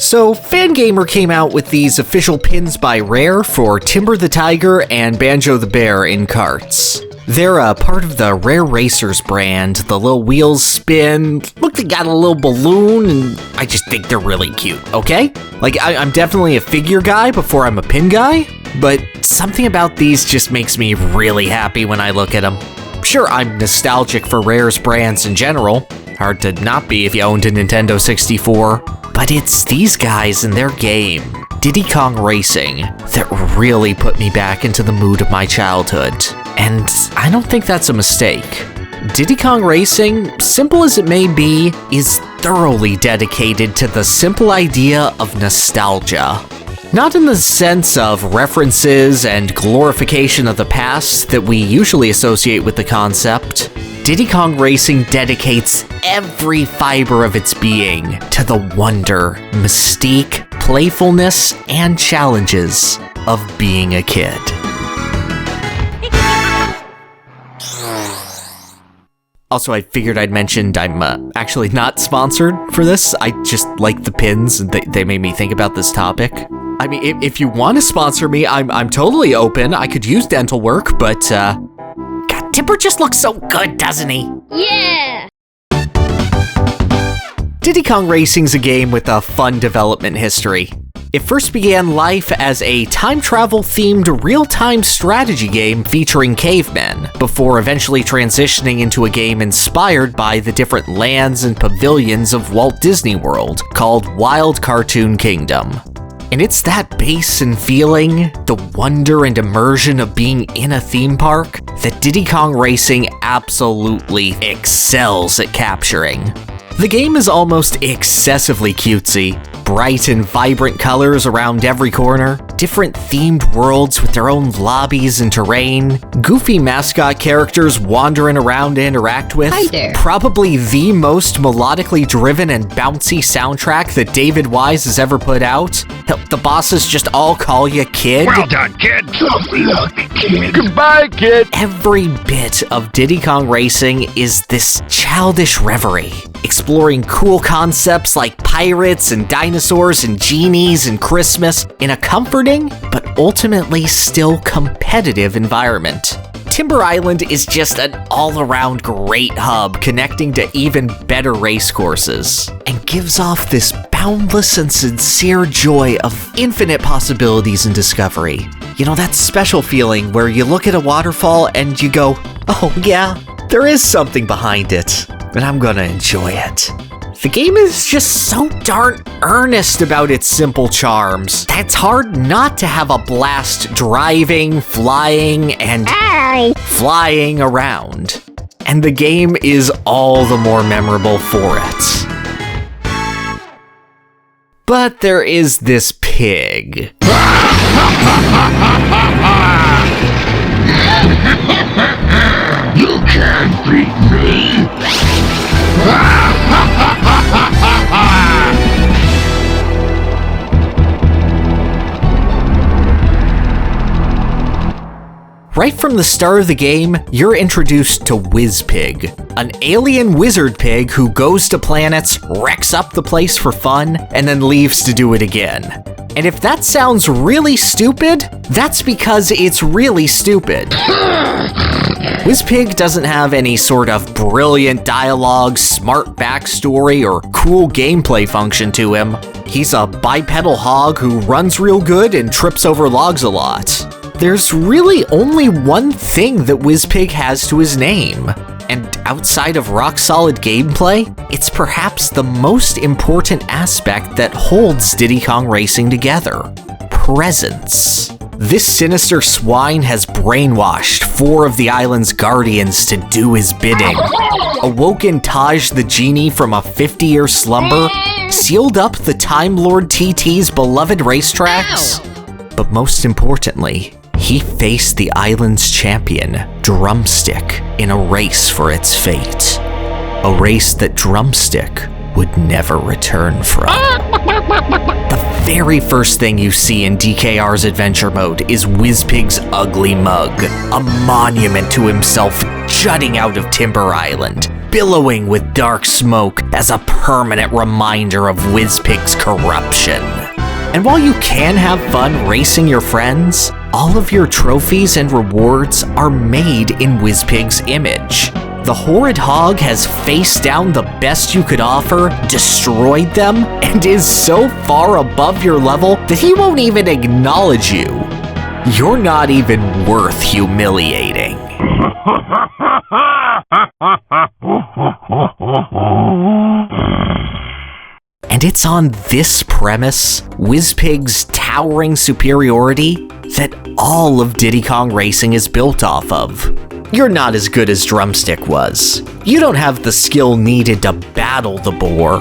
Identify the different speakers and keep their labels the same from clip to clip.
Speaker 1: So, Fangamer came out with these official pins by Rare for Timber the Tiger and Banjo the Bear in carts. They're a part of the Rare Racers brand. The little wheels spin, look, they got a little balloon, and I just think they're really cute, okay? Like, I'm definitely a figure guy before I'm a pin guy, but something about these just makes me really happy when I look at them. Sure, I'm nostalgic for Rare's brands in general. Hard to not be if you owned a Nintendo 64. But it's these guys and their game, Diddy Kong Racing, that really put me back into the mood of my childhood. And I don't think that's a mistake. Diddy Kong Racing, simple as it may be, is thoroughly dedicated to the simple idea of nostalgia. Not in the sense of references and glorification of the past that we usually associate with the concept. Diddy Kong Racing dedicates every fiber of its being to the wonder, mystique, playfulness, and challenges of being a kid. Also, I figured I'd mentioned I'm actually not sponsored for this. I just like the pins, and they made me think about this topic. I mean, if you want to sponsor me, I'm totally open. I could use dental work, but God, Timber just looks so good, doesn't he?
Speaker 2: Yeah!
Speaker 1: Diddy Kong Racing's a game with a fun development history. It first began life as a time travel-themed real-time strategy game featuring cavemen, before eventually transitioning into a game inspired by the different lands and pavilions of Walt Disney World, called Wild Cartoon Kingdom. And it's that bass and feeling, the wonder and immersion of being in a theme park, that Diddy Kong Racing absolutely excels at capturing. The game is almost excessively cutesy. Bright and vibrant colors around every corner, different themed worlds with their own lobbies and terrain, goofy mascot characters wandering around to interact with,
Speaker 2: Hi there.
Speaker 1: Probably the most melodically driven and bouncy soundtrack that David Wise has ever put out. Hell, the bosses just all call you kid.
Speaker 3: Well done, kid. Tough luck, kid. Goodbye, kid.
Speaker 1: Every bit of Diddy Kong Racing is this childish reverie, exploring cool concepts like pirates and dinosaurs and genies and Christmas in a comforting, but ultimately still competitive environment. Timber Island is just an all-around great hub connecting to even better race courses, and gives off this boundless and sincere joy of infinite possibilities and discovery. You know, that special feeling where you look at a waterfall and you go, oh yeah, there is something behind it, and I'm gonna enjoy it. The game is just so darn earnest about its simple charms that it's hard not to have a blast driving, flying, and flying around. And the game is all the more memorable for it. But there is this pig.
Speaker 3: You can't beat me.
Speaker 1: Right from the start of the game, you're introduced to Wizpig, an alien wizard pig who goes to planets, wrecks up the place for fun, and then leaves to do it again. And if that sounds really stupid, that's because it's really stupid. Wizpig doesn't have any sort of brilliant dialogue, smart backstory, or cool gameplay function to him. He's a bipedal hog who runs real good and trips over logs a lot. There's really only one thing that Wizpig has to his name, and outside of rock-solid gameplay, it's perhaps the most important aspect that holds Diddy Kong Racing together: presence. This sinister swine has brainwashed 4 of the island's guardians to do his bidding, awoken Taj the genie from a 50-year slumber, sealed up the Time Lord TT's beloved racetracks, but most importantly, he faced the island's champion, Drumstick, in a race for its fate. A race that Drumstick would never return from. The very first thing you see in DKR's adventure mode is Wizpig's ugly mug, a monument to himself jutting out of Timber Island, billowing with dark smoke as a permanent reminder of Wizpig's corruption. And while you can have fun racing your friends, all of your trophies and rewards are made in Wizpig's image. The horrid hog has faced down the best you could offer, destroyed them, and is so far above your level that he won't even acknowledge you. You're not even worth humiliating. And it's on this premise, Wizpig's towering superiority, that all of Diddy Kong Racing is built off of. You're not as good as Drumstick was. You don't have the skill needed to battle the boar,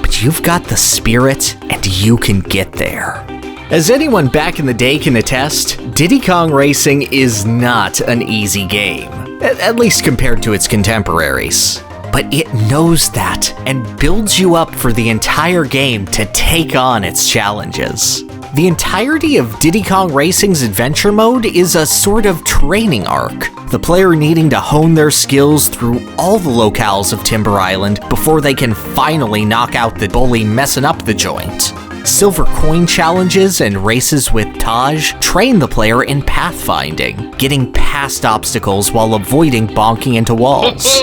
Speaker 1: but you've got the spirit and you can get there. As anyone back in the day can attest, Diddy Kong Racing is not an easy game, at least compared to its contemporaries. But it knows that and builds you up for the entire game to take on its challenges. The entirety of Diddy Kong Racing's adventure mode is a sort of training arc, the player needing to hone their skills through all the locales of Timber Island before they can finally knock out the bully messing up the joint. Silver coin challenges and races with Taj train the player in pathfinding, getting past obstacles while avoiding bonking into walls.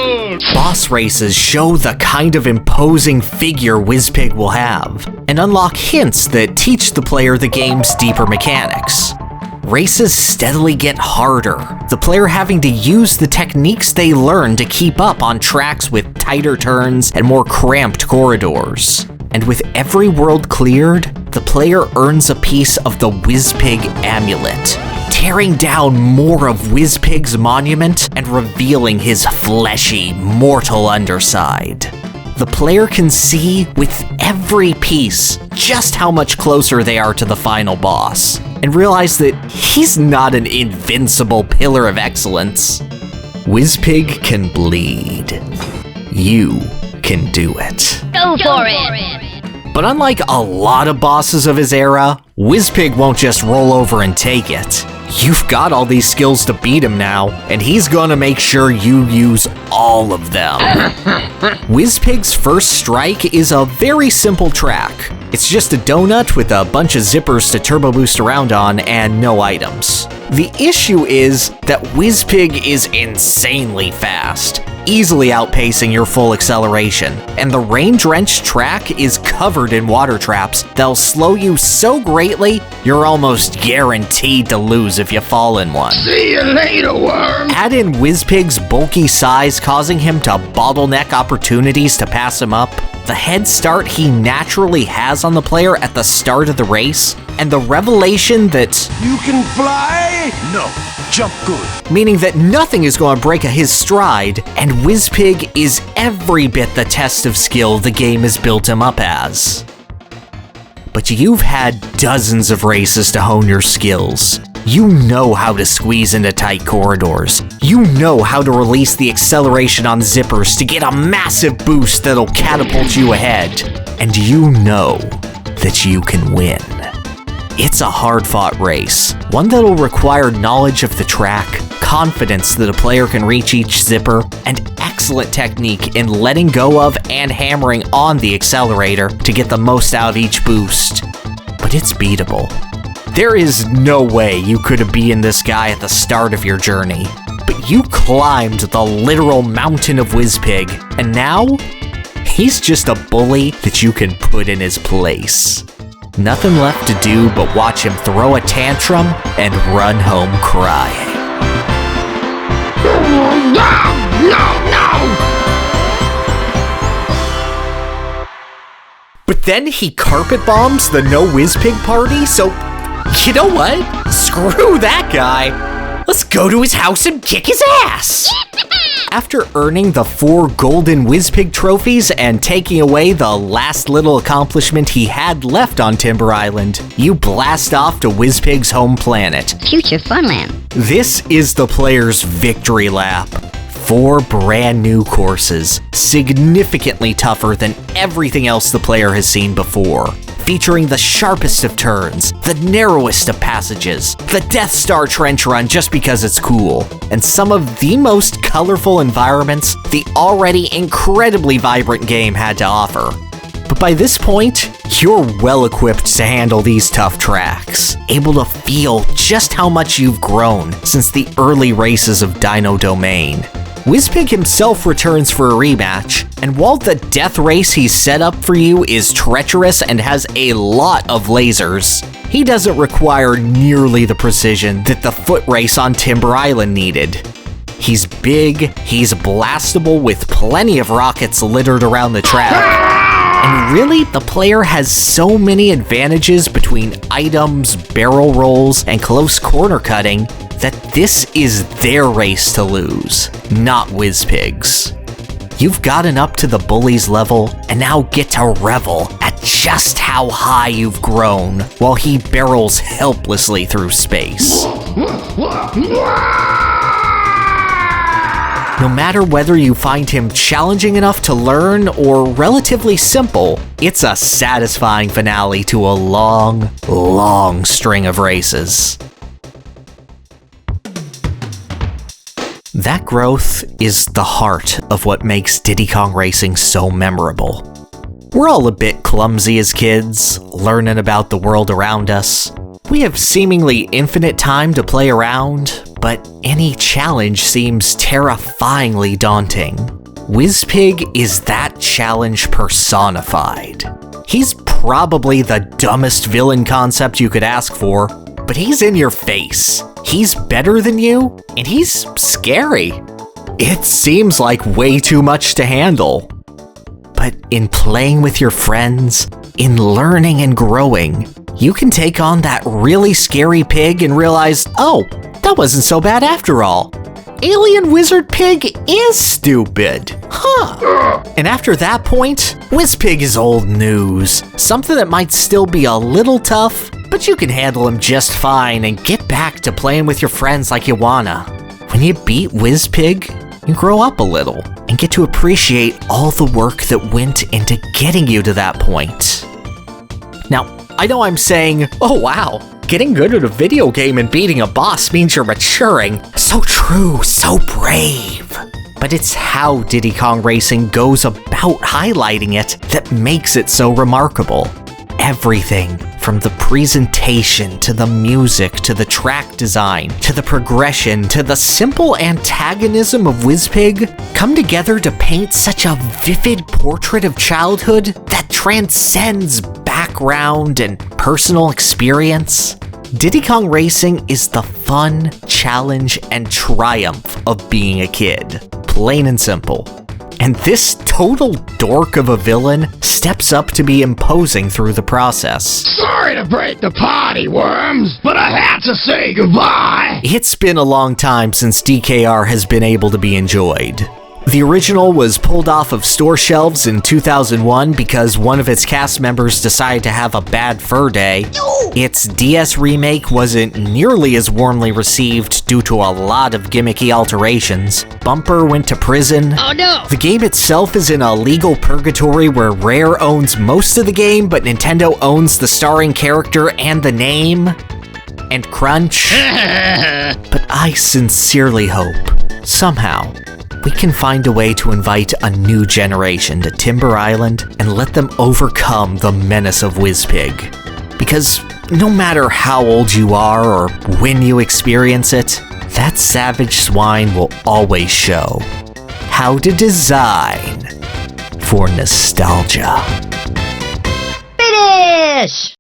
Speaker 1: Boss races show the kind of imposing figure Wizpig will have, and unlock hints that teach the player the game's deeper mechanics. Races steadily get harder, the player having to use the techniques they learn to keep up on tracks with tighter turns and more cramped corridors. And with every world cleared, the player earns a piece of the Wizpig amulet, tearing down more of Wizpig's monument and revealing his fleshy, mortal underside. The player can see with every piece just how much closer they are to the final boss, and realize that he's not an invincible pillar of excellence. Wizpig can bleed. You can do it.
Speaker 2: Go for it!
Speaker 1: But unlike a lot of bosses of his era, Wizpig won't just roll over and take it. You've got all these skills to beat him now, and he's gonna make sure you use all of them. Wizpig's first strike is a very simple track. It's just a donut with a bunch of zippers to turbo boost around on and no items. The issue is that Wizpig is insanely fast, easily outpacing your full acceleration, and the rain-drenched track is covered in water traps that'll slow you so greatly, you're almost guaranteed to lose if you fall in one.
Speaker 3: See you later, worm.
Speaker 1: Add in Wizpig's bulky size causing him to bottleneck opportunities to pass him up, the head start he naturally has on the player at the start of the race, and the revelation that
Speaker 4: You can fly? No. Jump good.
Speaker 1: meaning that nothing is going to break his stride, and Wizpig is every bit the test of skill the game has built him up as. But you've had dozens of races to hone your skills. You know how to squeeze into tight corridors. You know how to release the acceleration on zippers to get a massive boost that'll catapult you ahead. And you know that you can win. It's a hard-fought race, one that'll require knowledge of the track, confidence that a player can reach each zipper, and excellent technique in letting go of and hammering on the accelerator to get the most out of each boost. But it's beatable. There is no way you could have beaten this guy at the start of your journey, but you climbed the literal mountain of Wizpig, and now he's just a bully that you can put in his place. Nothing left to do but watch him throw a tantrum and run home crying.
Speaker 3: No!
Speaker 1: But then he carpet bombs the No Wizpig party, so you know what? Screw that guy. Let's go to his house and kick his ass. After earning the 4 golden Wizpig trophies and taking away the last little accomplishment he had left on Timber Island, you blast off to Wizpig's home planet.
Speaker 2: Future Funland.
Speaker 1: This is the player's victory lap. 4 brand new courses, significantly tougher than everything else the player has seen before, featuring the sharpest of turns, the narrowest of passages, the Death Star trench run just because it's cool, and some of the most colorful environments the already incredibly vibrant game had to offer. But by this point, you're well equipped to handle these tough tracks, able to feel just how much you've grown since the early races of Dino Domain. Wizpig himself returns for a rematch, and while the death race he's set up for you is treacherous and has a lot of lasers, he doesn't require nearly the precision that the foot race on Timber Island needed. He's big, he's blastable with plenty of rockets littered around the track, and really, the player has so many advantages between items, barrel rolls, and close corner cutting that this is their race to lose, not Wizpig's. You've gotten up to the bully's level and now get to revel at just how high you've grown while he barrels helplessly through space. No matter whether you find him challenging enough to learn or relatively simple, it's a satisfying finale to a long, long string of races. That growth is the heart of what makes Diddy Kong Racing so memorable. We're all a bit clumsy as kids, learning about the world around us. We have seemingly infinite time to play around, but any challenge seems terrifyingly daunting. Wizpig is that challenge personified. He's probably the dumbest villain concept you could ask for, but he's in your face. He's better than you, and he's scary. It seems like way too much to handle. But in playing with your friends, in learning and growing, you can take on that really scary pig and realize, oh, that wasn't so bad after all. Alien Wizard Pig is stupid. Huh. And after that point, Wizpig is old news. Something that might still be a little tough, but you can handle him just fine and get back to playing with your friends like you wanna. When you beat Wizpig, you grow up a little and get to appreciate all the work that went into getting you to that point. Now, I know I'm saying, oh wow, getting good at a video game and beating a boss means you're maturing. So true, so brave. But it's how Diddy Kong Racing goes about highlighting it that makes it so remarkable. Everything from the presentation, to the music, to the track design, to the progression, to the simple antagonism of Wizpig come together to paint such a vivid portrait of childhood that transcends background and personal experience. Diddy Kong Racing is the fun, challenge, and triumph of being a kid. Plain and simple. And this total dork of a villain steps up to be imposing through the process.
Speaker 3: Sorry to break the party, worms, but I had to say goodbye.
Speaker 1: It's been a long time since DKR has been able to be enjoyed. The original was pulled off of store shelves in 2001 because one of its cast members decided to have a bad fur day. Its DS remake wasn't nearly as warmly received due to a lot of gimmicky alterations. Bumper went to prison.
Speaker 2: Oh no!
Speaker 1: The game itself is in a legal purgatory where Rare owns most of the game, but Nintendo owns the starring character and the name. And Crunch. But I sincerely hope, somehow, we can find a way to invite a new generation to Timber Island and let them overcome the menace of Wizpig. Because no matter how old you are or when you experience it, that savage swine will always show how to design for nostalgia.
Speaker 2: Finish!